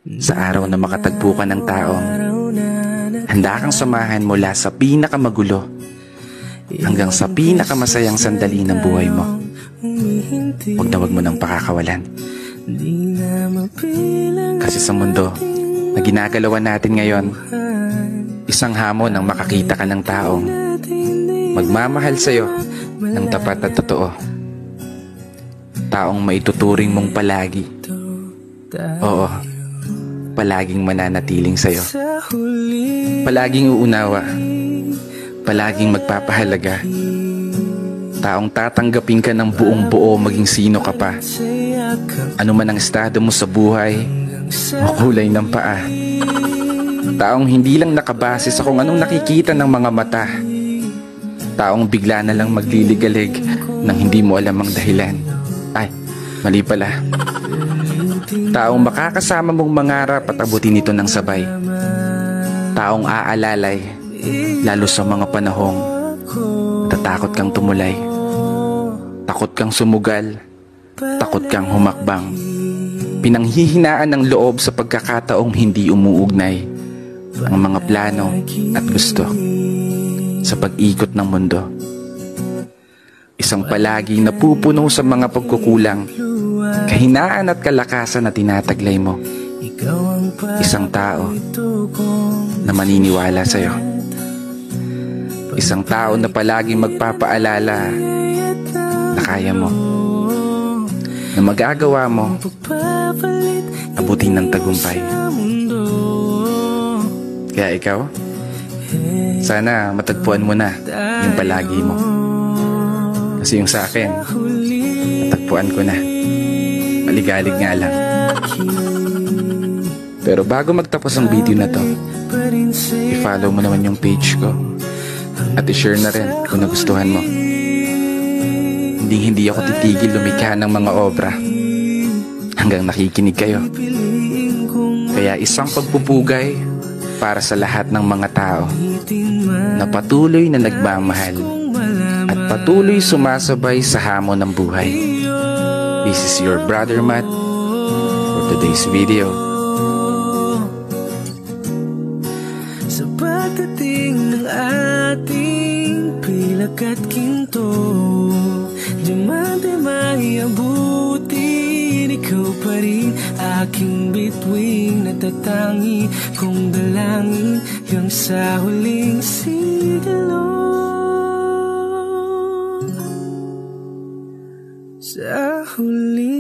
Sa araw na makatagpo ka ng taong handa kang samahan mula sa pinakamagulo hanggang sa pinakamasayang sandali ng buhay mo. Huwag mo nang pakakawalan. Kasi sa mundo na ginagalawan natin ngayon, isang hamon ang makakita ka ng taong magmamahal sa'yo ng tapat at totoo. Taong maituturing mong palagi. Oo, palaging mananatiling sa'yo. Palaging uunawa. Palaging magpapahalaga. Taong tatanggapin ka ng buong buo maging sino ka pa. Ano man ang estado mo sa buhay o kulay ng paa. Taong hindi lang nakabase sa kung anong nakikita ng mga mata. Taong bigla na lang magliligalig nang hindi mo alam ang dahilan. Ay, mali pala. Taong makakasama mong mangarap at abutin ito ng sabay. Taong aalalay, lalo sa mga panahong natatakot kang tumulay. Takot kang sumugal, takot kang humakbang. Pinanghihinaan ng loob sa pagkakataong hindi umuugnay ang mga plano at gusto sa pag-ikot ng mundo. Isang palagi napupuno sa mga pagkukulang, kahinaan at kalakasan na tinataglay mo. Isang tao na maniniwala sa'yo. Isang tao na palaging magpapaalala na kaya mo, na magagawa mo abutin ng tagumpay. Kaya ikaw, sana matagpuan mo na yung palagi mo. Kasi yung sa akin, natagpuan ko na. Maligalig nga lang. Pero bago magtapos ang video na to, i-follow mo naman yung page ko at i-share na rin kung nagustuhan mo. Hindi ako titigil lumikha ng mga obra hanggang nakikinig kayo. Kaya isang pagpupugay para sa lahat ng mga tao na patuloy na nagmamahal at patuloy sumasabay sa hamon ng buhay. This is your brother Matt for today's video. Sa pagdating ng ating pilak at ginto, diamante may abutin, ikaw pa rin aking bituin, natatangi kong dalangin hanggang sa huling siglo. Sa huli